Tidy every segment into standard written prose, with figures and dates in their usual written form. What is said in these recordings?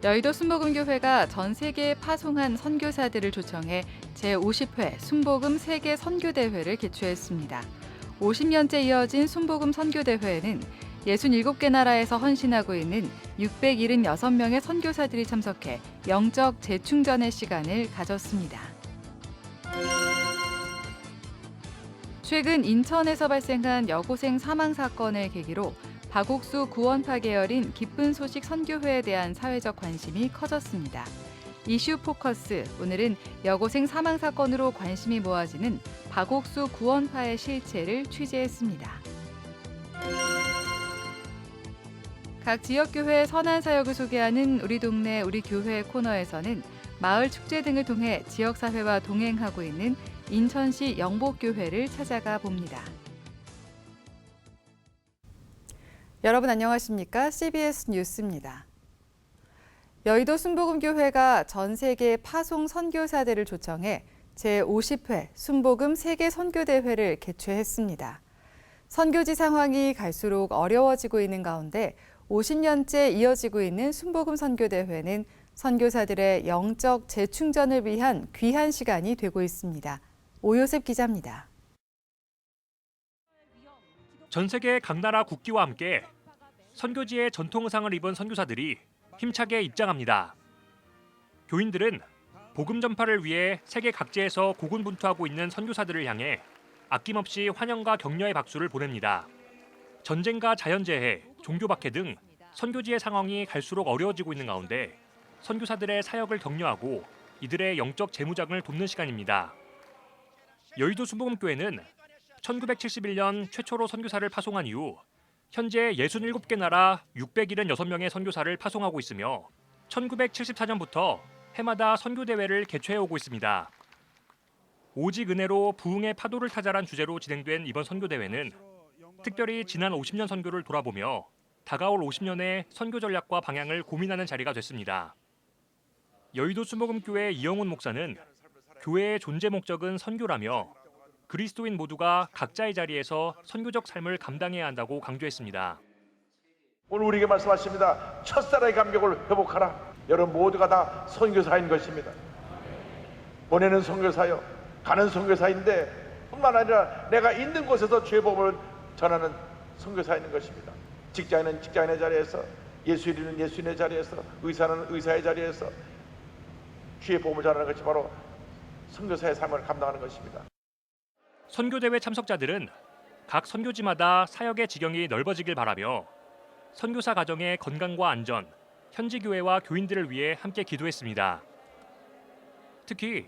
여의도 순복음교회가 전 세계에 파송한 선교사들을 초청해 제50회 순복음 세계 선교대회를 개최했습니다. 50년째 이어진 순복음 선교대회에는 67개 나라에서 헌신하고 있는 676명의 선교사들이 참석해 영적 재충전의 시간을 가졌습니다. 최근 인천에서 발생한 여고생 사망 사건을 계기로 박옥수 구원파 계열인 기쁜 소식 선교회에 대한 사회적 관심이 커졌습니다. 이슈 포커스, 오늘은 여고생 사망 사건으로 관심이 모아지는 박옥수 구원파의 실체를 취재했습니다. 각 지역교회의 선한 사역을 소개하는 우리 동네 우리 교회 코너에서는 마을 축제 등을 통해 지역사회와 동행하고 있는 인천시 영복교회를 찾아가 봅니다. 여러분 안녕하십니까? CBS 뉴스입니다. 여의도 순복음교회가 전 세계 파송 선교사들을 초청해 제50회 순복음 세계 선교대회를 개최했습니다. 선교지 상황이 갈수록 어려워지고 있는 가운데 50년째 이어지고 있는 순복음 선교대회는 선교사들의 영적 재충전을 위한 귀한 시간이 되고 있습니다. 오요셉 기자입니다. 전 세계 각 나라 국기와 함께 선교지의 전통 의상을 입은 선교사들이 힘차게 입장합니다. 교인들은 복음 전파를 위해 세계 각지에서 고군분투하고 있는 선교사들을 향해 아낌없이 환영과 격려의 박수를 보냅니다. 전쟁과 자연재해, 종교 박해 등 선교지의 상황이 갈수록 어려워지고 있는 가운데 선교사들의 사역을 격려하고 이들의 영적 재무장을 돕는 시간입니다. 여의도 순복음교회는 1971년 최초로 선교사를 파송한 이후 현재 67개 나라 676명의 선교사를 파송하고 있으며 1974년부터 해마다 선교대회를 개최해오고 있습니다. 오직 은혜로 부흥의 파도를 타자란 주제로 진행된 이번 선교대회는 특별히 지난 50년 선교를 돌아보며 다가올 50년의 선교 전략과 방향을 고민하는 자리가 됐습니다. 여의도 순복음교회 이영훈 목사는 교회의 존재 목적은 선교라며 그리스도인 모두가 각자의 자리에서 선교적 삶을 감당해야 한다고 강조했습니다. 오늘 우리에게 말씀하십니다. 첫사랑의 감격을 회복하라. 여러분 모두가 다 선교사인 것입니다. 보내는 선교사요, 가는 선교사인데 뿐만 아니라 내가 있는 곳에서 주의 복음을 전하는 선교사인 것입니다. 직장인은 직장인의 자리에서, 예수인은 예수인의 자리에서, 의사는 의사의 자리에서 주의 복음을 전하는 것이 바로 선교사의 삶을 감당하는 것입니다. 선교대회 참석자들은 각 선교지마다 사역의 지경이 넓어지길 바라며 선교사 가정의 건강과 안전, 현지 교회와 교인들을 위해 함께 기도했습니다. 특히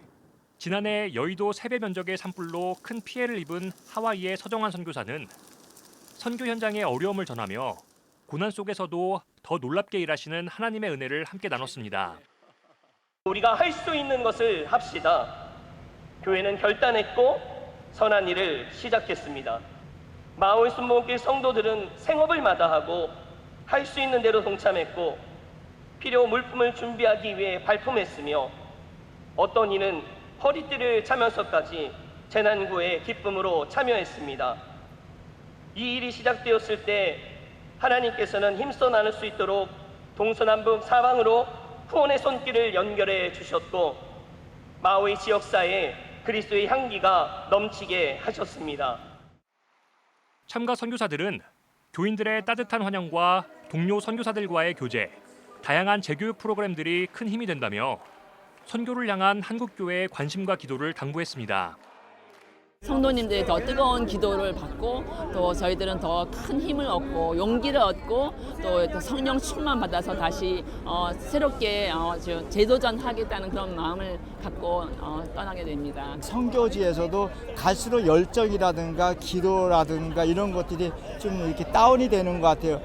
지난해 여의도 세배 면적의 산불로 큰 피해를 입은 하와이의 서정환 선교사는 선교 현장의 어려움을 전하며 고난 속에서도 더 놀랍게 일하시는 하나님의 은혜를 함께 나눴습니다. 우리가 할 수 있는 것을 합시다. 교회는 결단했고 선한 일을 시작했습니다. 마을 순복음교회 성도들은 생업을 마다하고 할 수 있는 대로 동참했고 필요 물품을 준비하기 위해 발품했으며 어떤 이는 허리띠를 차면서까지 재난구에 기쁨으로 참여했습니다. 이 일이 시작되었을 때 하나님께서는 힘써 나눌 수 있도록 동서남북 사방으로 후원의 손길을 연결해 주셨고 마오이 지역사회에 그리스도의 향기가 넘치게 하셨습니다. 참가 선교사들은 교인들의 따뜻한 환영과 동료 선교사들과의 교제, 다양한 재교육 프로그램들이 큰 힘이 된다며 선교를 향한 한국 교회의 관심과 기도를 당부했습니다. 성도님들이 더 뜨거운 기도를 받고 또 저희들은 더 큰 힘을 얻고 용기를 얻고 또 성령 충만 받아서 다시 새롭게 재도전하겠다는 그런 마음을 갖고 떠나게 됩니다. 선교지에서도 갈수록 열정이라든가 기도라든가 이런 것들이 좀 이렇게 다운이 되는 것 같아요.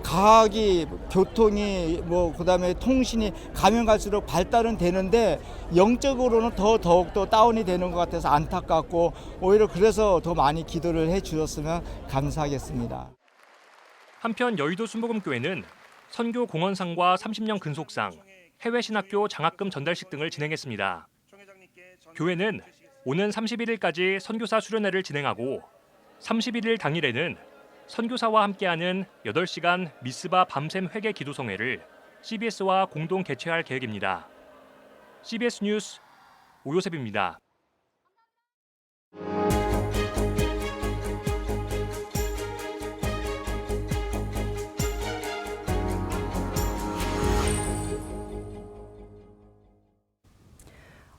과학이, 교통이, 그다음에 통신이 가면 갈수록 발달은 되는데 영적으로는 더욱더 다운이 되는 것 같아서 안타깝고 오히려 그래서 더 많이 기도를 해주셨으면 감사하겠습니다. 한편 여의도 순복음교회는 선교 공헌상과 30년 근속상, 해외 신학교 장학금 전달식 등을 진행했습니다. 교회는 오는 31일까지 선교사 수련회를 진행하고 31일 당일에는 선교사와 함께하는 8시간 미스바 밤샘 회개 기도성회를 CBS와 공동 개최할 계획입니다. CBS 뉴스 오요셉입니다.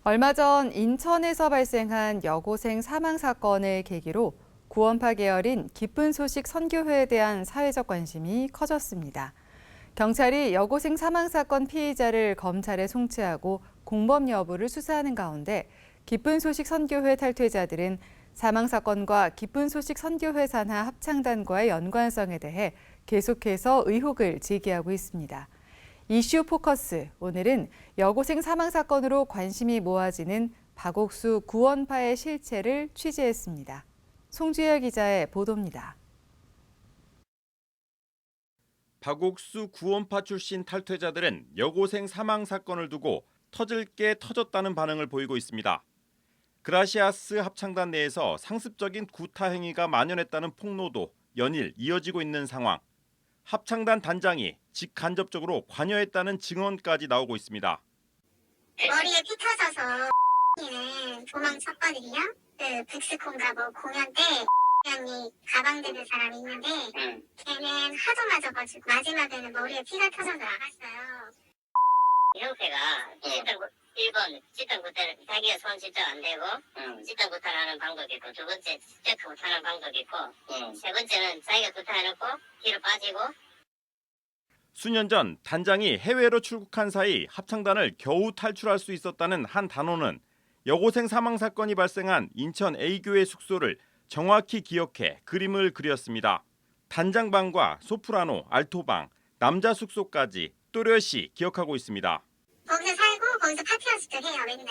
얼마 전 인천에서 발생한 여고생 사망 사건을 계기로 구원파 계열인 기쁜 소식 선교회에 대한 사회적 관심이 커졌습니다. 경찰이 여고생 사망 사건 피의자를 검찰에 송치하고 공범 여부를 수사하는 가운데 기쁜 소식 선교회 탈퇴자들은 사망 사건과 기쁜 소식 선교회 산하 합창단과의 연관성에 대해 계속해서 의혹을 제기하고 있습니다. 이슈 포커스, 오늘은 여고생 사망 사건으로 관심이 모아지는 박옥수 구원파의 실체를 취재했습니다. 송주열 기자의 보도입니다. 박옥수 구원파 출신 탈퇴자들은 여고생 사망 사건을 두고 터질 게 터졌다는 반응을 보이고 있습니다. 그라시아스 합창단 내에서 상습적인 구타 행위가 만연했다는 폭로도 연일 이어지고 있는 상황. 합창단 단장이 직간접적으로 관여했다는 증언까지 나오고 있습니다. 머리에 피 터져서 는 도망쳤거든요. 그 백스콘가 뭐 공연 때 형이 가방 드는 사람이 있는데 걔는 하도 맞아가지고 마지막에는 머리에 피가 터져서 나갔어요. 형태가 1번 집단구타를 자기가 손 집중 안 되고 집단구타를 하는 방법이 있고, 두 번째 스테이크 구타하는 방법이 있고, 세 번째는 자기가 구타해놓고 뒤로 빠지고. 수년 전 단장이 해외로 출국한 사이 합창단을 겨우 탈출할 수 있었다는 한 단원은 여고생 사망 사건이 발생한 인천 A교회 숙소를 정확히 기억해 그림을 그렸습니다. 단장방과 소프라노, 알토방, 남자 숙소까지 또렷이 기억하고 있습니다. 거기서 살고 거기서 파티 연습도 해요. 맨날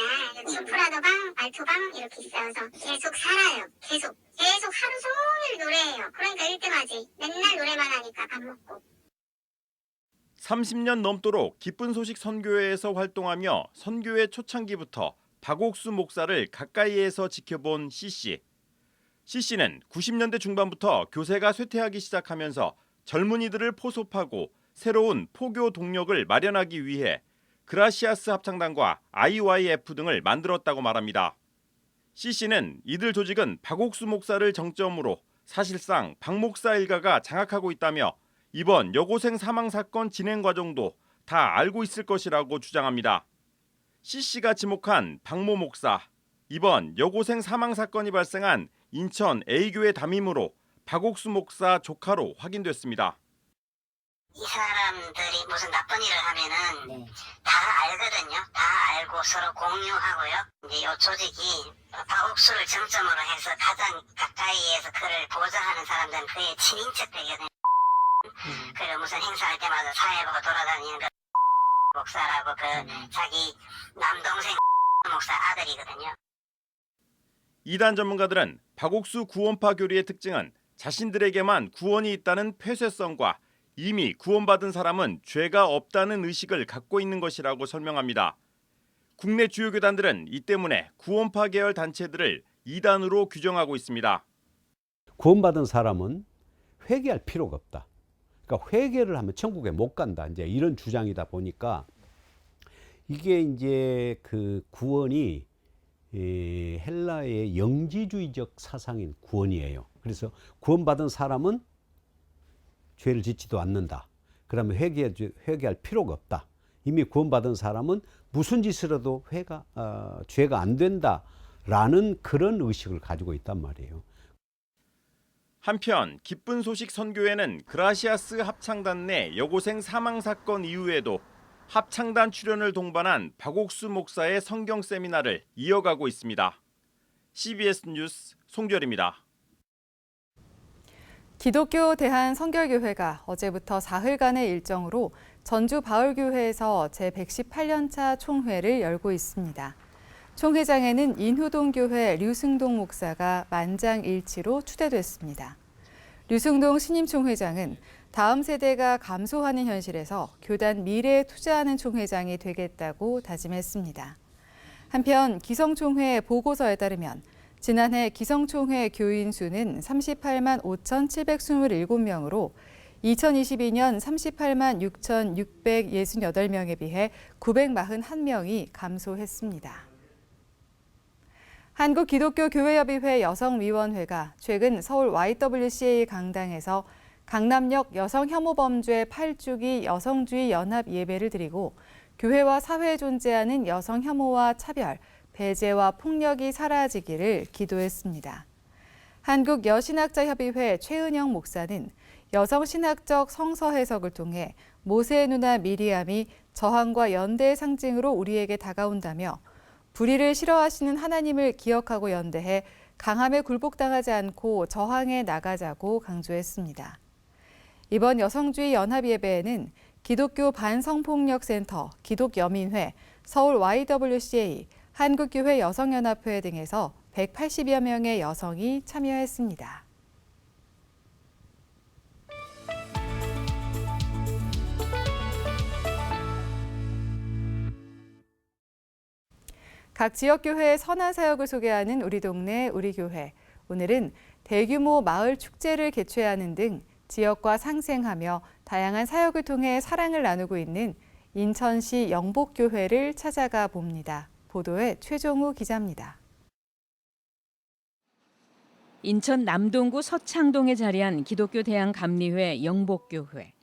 소프라노방, 알토방 이렇게 있어서 계속 살아요. 계속 하루 종일 노래해요. 그러니까 1등하지. 맨날 노래만 하니까 밥 먹고. 30년 넘도록 기쁜 소식 선교회에서 활동하며 선교회 초창기부터 박옥수 목사를 가까이에서 지켜본 C씨. C씨는 90년대 중반부터 교세가 쇠퇴하기 시작하면서 젊은이들을 포섭하고 새로운 포교 동력을 마련하기 위해 그라시아스 합창단과 IYF 등을 만들었다고 말합니다. C씨는 이들 조직은 박옥수 목사를 정점으로 사실상 박 목사 일가가 장악하고 있다며 이번 여고생 사망 사건 진행 과정도 다 알고 있을 것이라고 주장합니다. C씨가 지목한 박모 목사, 이번 여고생 사망 사건이 발생한 인천 A교회 담임으로 박옥수 목사 조카로 확인됐습니다. 이 사람들이 무슨 나쁜 일을 하면은 다 알거든요. 다 알고 서로 공유하고요. 이제 이 조직이 박옥수를 정점으로 해서 가장 가까이에서 그를 보좌하는 사람들은 그의 친인척 되거든요. 그리고 무슨 행사할 때마다 사회보고 돌아다니는 그 목사라고 그 자기 남동생 목사 아들이거든요. 이단 전문가들은 박옥수 구원파 교리의 특징은 자신들에게만 구원이 있다는 폐쇄성과 이미 구원받은 사람은 죄가 없다는 의식을 갖고 있는 것이라고 설명합니다. 국내 주요 교단들은 이 때문에 구원파 계열 단체들을 이단으로 규정하고 있습니다. 구원받은 사람은 회개할 필요가 없다. 그러니까 회개를 하면 천국에 못 간다. 이제 이런 주장이다 보니까 이게 이제 그 구원이 헬라의 영지주의적 사상인 구원이에요. 그래서 구원받은 사람은 죄를 짓지도 않는다. 그러면 회개할 필요가 없다. 이미 구원받은 사람은 무슨 짓을 해도 죄가 안 된다라는 그런 의식을 가지고 있단 말이에요. 한편 기쁜 소식 선교회는 그라시아스 합창단 내 여고생 사망 사건 이후에도 합창단 출연을 동반한 박옥수 목사의 성경 세미나를 이어가고 있습니다. CBS 뉴스 송결입니다. 기독교 대한성결교회가 어제부터 사흘간의 일정으로 전주 바울교회에서 제118년차 총회를 열고 있습니다. 총회장에는 인후동교회 류승동 목사가 만장일치로 추대됐습니다. 류승동 신임총회장은 다음 세대가 감소하는 현실에서 교단 미래에 투자하는 총회장이 되겠다고 다짐했습니다. 한편 기성총회 보고서에 따르면 지난해 기성총회 교인 수는 38만 5,727명으로 2022년 38만 6,668명에 비해 941명이 감소했습니다. 한국기독교교회협의회 여성위원회가 최근 서울 YWCA 강당에서 강남역 여성혐오범죄 8주기 여성주의 연합 예배를 드리고 교회와 사회에 존재하는 여성혐오와 차별, 배제와 폭력이 사라지기를 기도했습니다. 한국여신학자협의회 최은영 목사는 여성신학적 성서 해석을 통해 모세의 누나 미리암이 저항과 연대의 상징으로 우리에게 다가온다며 불의를 싫어하시는 하나님을 기억하고 연대해 강함에 굴복당하지 않고 저항해 나가자고 강조했습니다. 이번 여성주의 연합 예배에는 기독교 반성폭력센터, 기독여민회, 서울 YWCA, 한국교회 여성연합회 등에서 180여 명의 여성이 참여했습니다. 각 지역교회의 선한 사역을 소개하는 우리 동네 우리 교회. 오늘은 대규모 마을 축제를 개최하는 등 지역과 상생하며 다양한 사역을 통해 사랑을 나누고 있는 인천시 영복교회를 찾아가 봅니다. 보도에 최종우 기자입니다. 인천 남동구 서창동에 자리한 기독교 대항감리회 영복교회.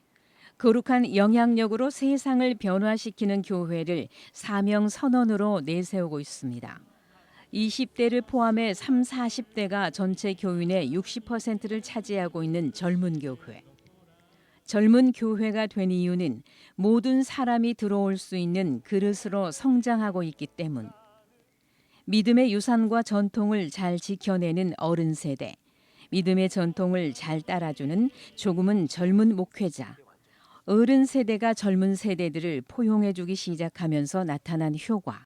거룩한 영향력으로 세상을 변화시키는 교회를 사명 선언으로 내세우고 있습니다. 20대를 포함해 3, 40대가 전체 교인의 60%를 차지하고 있는 젊은 교회. 젊은 교회가 된 이유는 모든 사람이 들어올 수 있는 그릇으로 성장하고 있기 때문. 믿음의 유산과 전통을 잘 지켜내는 어른 세대, 믿음의 전통을 잘 따라주는 조금은 젊은 목회자, 어른 세대가 젊은 세대들을 포용해주기 시작하면서 나타난 효과.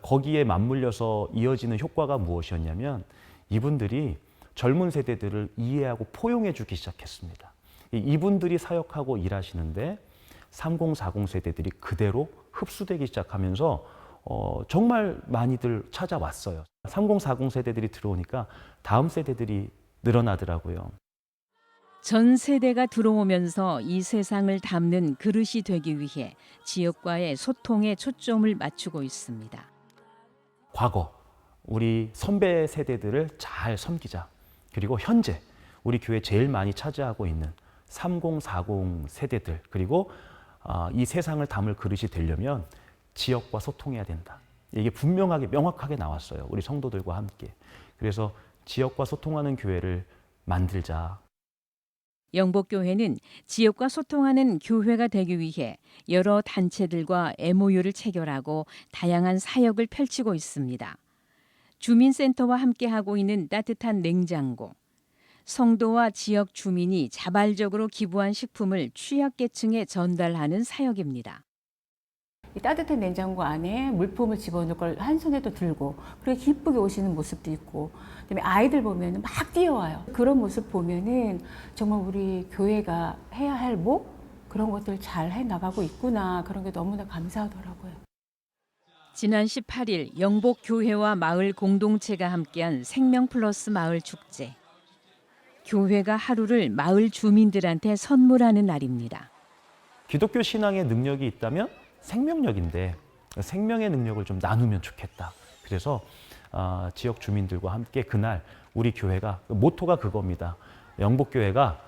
거기에 맞물려서 이어지는 효과가 무엇이었냐면 이분들이 젊은 세대들을 이해하고 포용해주기 시작했습니다. 이분들이 사역하고 일하시는데 3040 세대들이 그대로 흡수되기 시작하면서 정말 많이들 찾아왔어요. 3040 세대들이 들어오니까 다음 세대들이 늘어나더라고요. 전 세대가 들어오면서 이 세상을 담는 그릇이 되기 위해 지역과의 소통에 초점을 맞추고 있습니다. 과거 우리 선배 세대들을 잘 섬기자. 그리고 현재 우리 교회 제일 많이 차지하고 있는 3040 세대들, 그리고 이 세상을 담을 그릇이 되려면 지역과 소통해야 된다. 이게 분명하게 명확하게 나왔어요. 우리 성도들과 함께. 그래서 지역과 소통하는 교회를 만들자. 영복교회는 지역과 소통하는 교회가 되기 위해 여러 단체들과 MOU를 체결하고 다양한 사역을 펼치고 있습니다. 주민센터와 함께하고 있는 따뜻한 냉장고, 성도와 지역 주민이 자발적으로 기부한 식품을 취약계층에 전달하는 사역입니다. 이 따뜻한 냉장고 안에 물품을 집어넣을 걸 한 손에도 들고 그렇게 기쁘게 오시는 모습도 있고, 그다음에 아이들 보면 막 뛰어와요. 그런 모습 보면은 정말 우리 교회가 해야 할 그런 것들 잘 해나가고 있구나, 그런 게 너무나 감사하더라고요. 지난 18일 영복교회와 마을 공동체가 함께한 생명플러스 마을 축제. 교회가 하루를 마을 주민들한테 선물하는 날입니다. 기독교 신앙의 능력이 있다면 생명력인데 생명의 능력을 좀 나누면 좋겠다. 그래서 지역 주민들과 함께 그날 우리 교회가 모토가 그겁니다. 영복교회가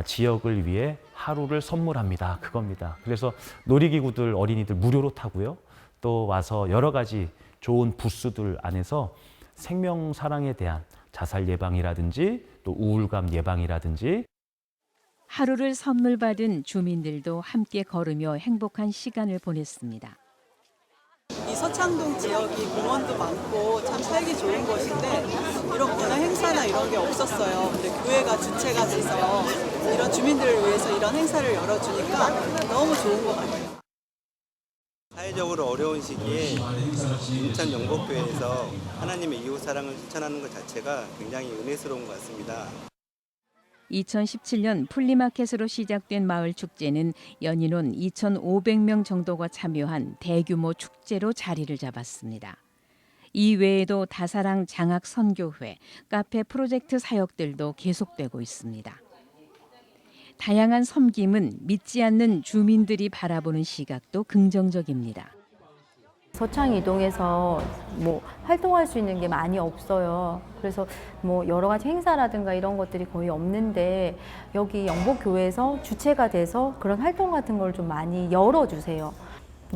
지역을 위해 하루를 선물합니다. 그겁니다. 그래서 놀이기구들 어린이들 무료로 타고요. 또 와서 여러 가지 좋은 부스들 안에서 생명 사랑에 대한 자살 예방이라든지 또 우울감 예방이라든지. 하루를 선물 받은 주민들도 함께 걸으며 행복한 시간을 보냈습니다. 이 서창동 지역이 공원도 많고 참 살기 좋은 곳인데 이런 문화 행사나 이런 게 없었어요. 근데 교회가 주체가 돼서 이런 주민들을 위해서 이런 행사를 열어주니까 너무 좋은 것 같아요. 사회적으로 어려운 시기에 인천 영복교회에서 하나님의 이웃 사랑을 실천하는 것 자체가 굉장히 은혜스러운 것 같습니다. 2017년 플리마켓으로 시작된 마을 축제는 연인원 2,500명 정도가 참여한 대규모 축제로 자리를 잡았습니다. 이 외에도 다사랑 장학 선교회, 카페 프로젝트 사역들도 계속되고 있습니다. 다양한 섬김은 믿지 않는 주민들이 바라보는 시각도 긍정적입니다. 서창 이동에서 활동할 수 있는 게 많이 없어요. 그래서 여러 가지 행사라든가 이런 것들이 거의 없는데 여기 영복교회에서 주체가 돼서 그런 활동 같은 걸 좀 많이 열어주세요.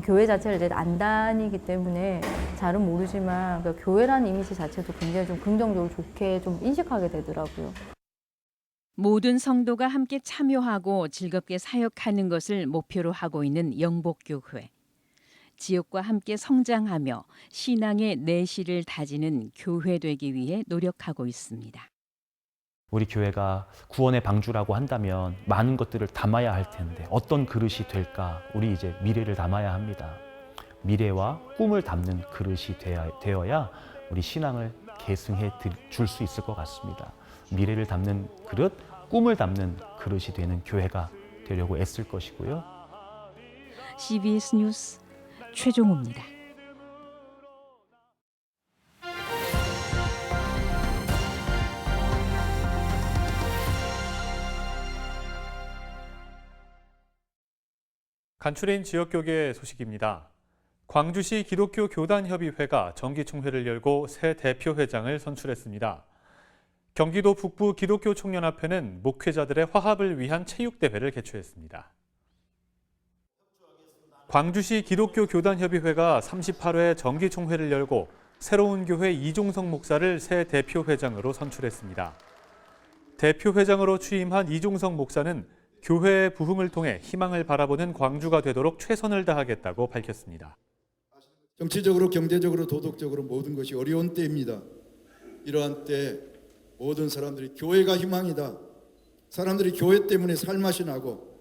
교회 자체를 이제 안 다니기 때문에 잘은 모르지만 교회라는 이미지 자체도 굉장히 좀 긍정적으로 좋게 좀 인식하게 되더라고요. 모든 성도가 함께 참여하고 즐겁게 사역하는 것을 목표로 하고 있는 영복교회. 지역과 함께 성장하며 신앙의 내실을 다지는 교회 되기 위해 노력하고 있습니다. 우리 교회가 구원의 방주라고 한다면 많은 것들을 담아야 할 텐데 어떤 그릇이 될까? 우리 이제 미래를 담아야 합니다. 미래와 꿈을 담는 그릇이 되어야 우리 신앙을 계승해 줄 수 있을 것 같습니다. 미래를 담는 그릇, 꿈을 담는 그릇이 되는 교회가 되려고 애쓸 것이고요. CBS 뉴스 최종우입니다. 간추린 지역교계 소식입니다. 광주시 기독교 교단협의회가 정기총회를 열고 새 대표회장을 선출했습니다. 경기도 북부 기독교 총연합회는 목회자들의 화합을 위한 체육대회를 개최했습니다. 광주시 기독교 교단협의회가 38회 정기총회를 열고 새로운 교회 이종성 목사를 새 대표회장으로 선출했습니다. 대표회장으로 취임한 이종성 목사는 교회의 부흥을 통해 희망을 바라보는 광주가 되도록 최선을 다하겠다고 밝혔습니다. 정치적으로, 경제적으로, 도덕적으로 모든 것이 어려운 때입니다. 이러한 때 모든 사람들이 교회가 희망이다. 사람들이 교회 때문에 살맛이 나고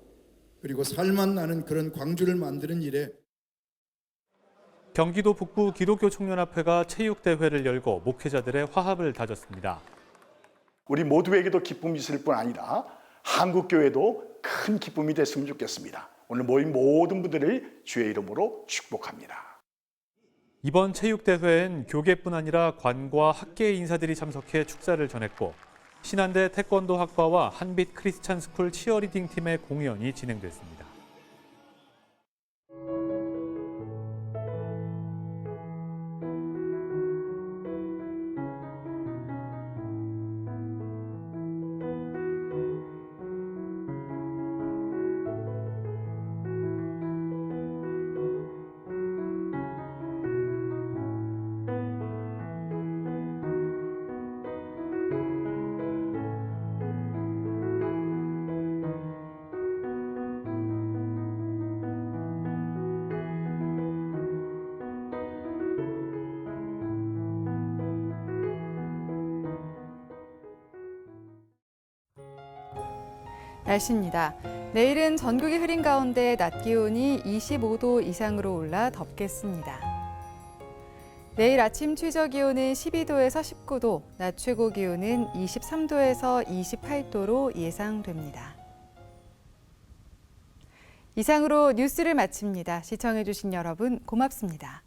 그리고 살맛 나는 그런 광주를 만드는 일에 경기도 북부 기독교 총연합회가 체육대회를 열고 목회자들의 화합을 다졌습니다. 우리 모두에게도 기쁨이 있을 뿐 아니라 한국교회도 큰 기쁨이 됐으면 좋겠습니다. 오늘 모인 모든 분들을 주의 이름으로 축복합니다. 이번 체육대회엔 교계뿐 아니라 관과 학계 인사들이 참석해 축사를 전했고 신한대 태권도 학과와 한빛 크리스찬 스쿨 치어리딩 팀의 공연이 진행됐습니다. 날씨입니다. 내일은 전국이 흐린 가운데 낮 기온이 25도 이상으로 올라 덥겠습니다. 내일 아침 최저 기온은 12도에서 19도, 낮 최고 기온은 23도에서 28도로 예상됩니다. 이상으로 뉴스를 마칩니다. 시청해주신 여러분 고맙습니다.